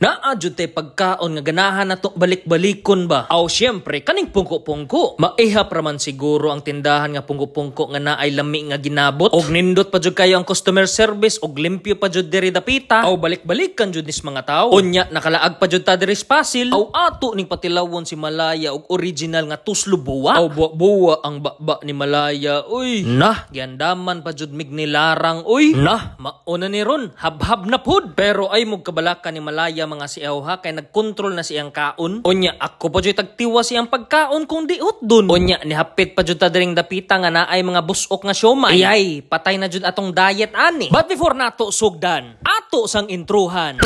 Naa jud tay pagkaon nga ganahan nato balik-balikon ba? Aw syempre kaning pungko-pungko. Maihap raman siguro ang tindahan nga pungko-pungko nga naay lami nga ginabot. Og nindot pa jud kayo ang customer service og limpyo pa jud diri dapita. Aw balik-balikan jud nis mga tawo. Unya nakalaag pa jud ta diri pasil. Aw ato ning patilawon si Malaya og original nga tuslubuwa. Aw buwa ang baba ni Malaya. Uy, nah giandaman pa jud mig nilarang. Uy, nah mauna ni ron habhab na pud. Pero ay mog kabalaka ni Malaya mga siaw ha kay nagkontrol na siyang kaon. Unya ako pa jud tagtiwa siyang pagkaon kung diot dun. Unya nihapit pa jud ta diring dapita nga naay mga busok nga siomay. Ay patay na jud atong diet ani. But before nato sugdan, ato sang intruhan.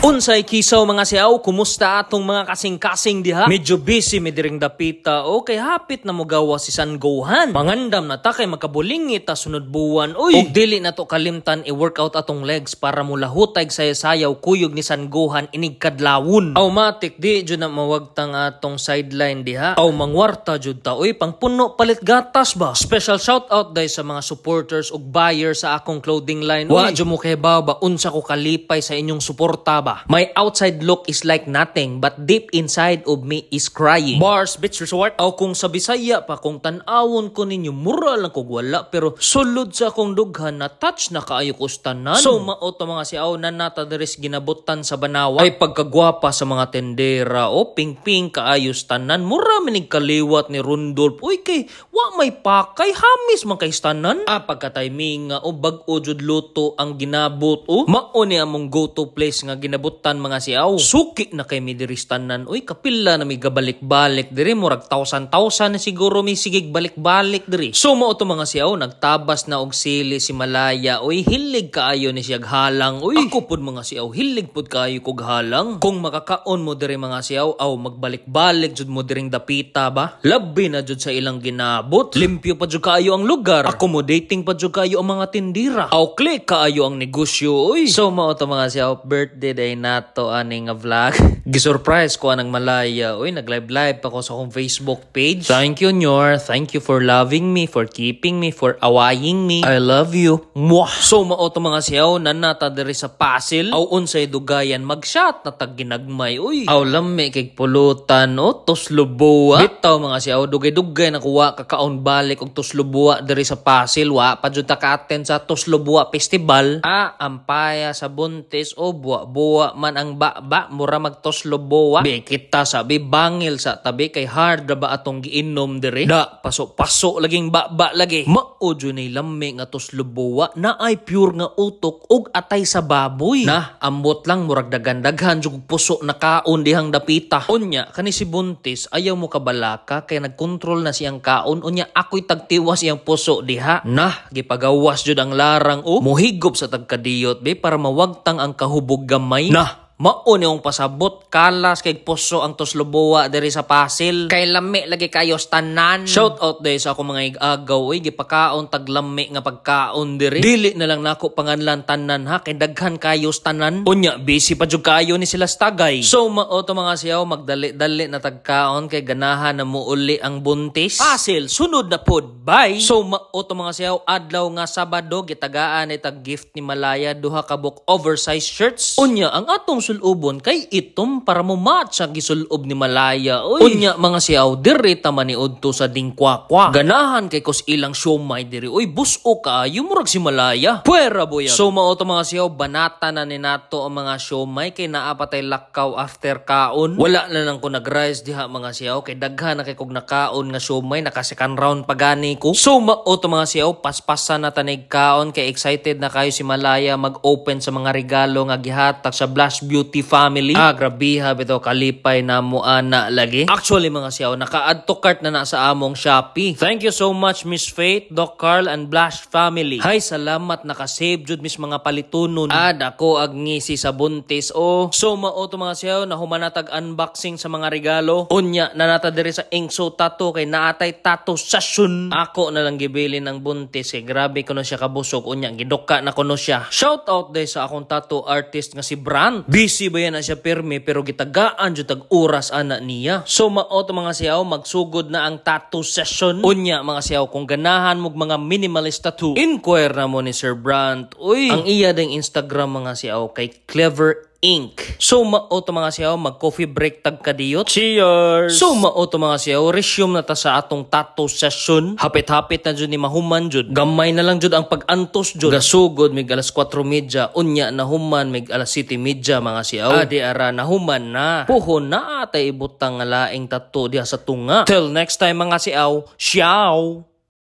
Unsay kisaw mga siaw, kumusta atong mga kasing-kasing diha? Medyo busy mi diring dapita. Okay, hapit na mo gawa si San Gohan. Mangandam na ta kay makabulingi ta sunod buwan. Uy, ug dili na to kalimtan i-workout atong legs para mula hutay sayaw kuyog ni San Gohan inig kadlawon. Automatic di jud na mawagtang atong sideline diha. Aw mangwarta jud ta oy pangpuno palit gatas ba. Special shout out day sa mga supporters ug buyers sa akong clothing line. Wa jud mo kay ba unsa ko kalipay sa inyong suporta ba. My outside look is like nothing but deep inside of me is crying. Bars Beach Resort. Aw kung sa Bisaya pa kung tan-awon ko ninyo mura lang kog wala pero sulod sa akong dughan na touch na kaayo ko tanan. So mao to mga siaw na nata deres ginabutan sa Banawa ay pagkagwapa sa mga tendera o ping-ping kaayos tanan mura minig kaliwat ni Rundolph. Uy kay wa may pakay hamis man kay tanan. Pagka-timing o bag-o jud luto ang ginabot o mao ni among go-to place nga ginabutan mga siaw. Suki na kay mi diri tanan. Uy kapila na mi gabalik-balik diri murag tausan na siguro mi sigig balik-balik diri. So mao to mga siaw nagtabas na og sili si Malaya. Uy hilig kaayo ni siyag halang. Uy ako pud mga siaw hilig pud kaayo kog halang. Kung makakaon mo diri mga siaw aw magbalik-balik jud mo diring dapita ba. Labi na jud sa ilang ginabot. Limpyo pa jud kaayo ang lugar. Accommodating pa jud kaayo ang mga tindira. Aw click kaayo ang negosyo. Uy so mao to mga siaw birthday day nato ani nga vlog. Gisurprise ko anang Malaya. Uy nag-live pa ko sa akong Facebook page. Thank you Nyor. Thank you for loving me, for keeping me, for awaying me. I love you. Mwah. So mao to mga siaw nanata diri sa pasil. Aw unsay dugayan mag-shot na tag ginagmay. Uy aw lami kay pulutan o tuslubuwa. Bitaw mga siaw dugay-dugay na kuha kakaon balik og tuslubuwa diri sa pasil. Wa pa jud ta ka-attend sa tuslubuwa festival. Ampaya sa buntis o buwa man ang baba mura magtuslubuwa. Be kita sabi bangil sa tabi kay hard ra ba atong giinom diri. Da paso laging baba lagi. Mao jud ni lami nga tuslubuwa na ay pure nga utok ug atay sa baboy. Nah ambot lang murag daghan-daghan jug puso na kaon dihang dapita. Unya kani si buntis ayaw mo kabalaka kay nagkontrol na siyang kaon. Unya ako'y tagtiwas iyang puso diha. Nah gipagawas jud ang larang o mohigop sa tagkadiyot be para mawagtang ang kahubog gamay. Nah mao niyong pasabot kalas kay puso ang tuslubuwa diri sa pasil kay lami lagi kayo tanan. Shout out day sa ako mga igagaw oy gipakaon tag lami nga pagkaon diri. Dili na lang nako panganlan tanan ha kay daghan kayo tanan. Unya busy pa jud kayo ni sila tagay. So mao to mga siyaw magdali-dali na tagkaon kay ganahan na muuli ang buntis. Pasil sunod na pod. Bye. So mao to mga siyaw adlaw nga Sabado gitagaan ni tag gift ni Malaya duha ka book oversized shirts. Unya ang atong sulubon kay itom para mo match sa gisulob ni Malaya. Uy. Unya mga siaw diri ta maniudto sa Dingkwakwa. Ganahan kay kos ilang siomay diri. Uy buso ka murag si Malaya. Puwera boy. So mao to mga siaw banata na ni nato ang mga siomay kay naa patay lakaw after kaon. Wala na lang ko nag-rise diha mga siaw kay daghan na kay kog nakaon nga siomay naka second round pagani ko. So mao to mga siaw paspasan na tanig kaon kay excited na kayo si Malaya mag-open sa mga regalo nga gihatag sa Blush Beauty family. Grabiha bitaw kalipay na mo ana lagi. Actually mga siyaw naka-add to cart na sa among Shopee. Thank you so much Miss Faith, Doc Carl and Blush family. Hay salamat naka-save jud mis mga palitunon. Ako ag ngisi sa buntis o. So mao to mga siyaw na humanatag unboxing sa mga regalo. Unya nanata diri sa Ingso Tattoo kay naatay tattoo session. Ako na lang gibili ng buntis kay grabe kuno siya kabusog. Unya giduka na kuno siya. Shout out day sa akong tattoo artist nga si Brand. Busy ba yan na siya pirmi pero gitagaan jud tag oras ana niya. So mao to mga siyaw magsugod na ang tattoo session. Unya mga siyaw kung ganahan mo mga minimalist tattoo, inquire na mo ni Sir Brand. Uy, ang iya ding Instagram mga siyaw kay Clever Inc. So mao to mga siyaw, mag coffee break tag kadiyot. Cheers! So mao to mga siyaw, resume na ta sa atong tattoo session. Hapit-hapit na jud ni mahuman jud. Gamay na lang jud ang pag-antos jud. Gasugod mig alas 4:30, unya na human mig alas 7:30 mga siyaw. Adi ara na human na. Puhon na atay ibutang nga laing tattoo diha sa tunga. Till next time mga siyaw. Ciao!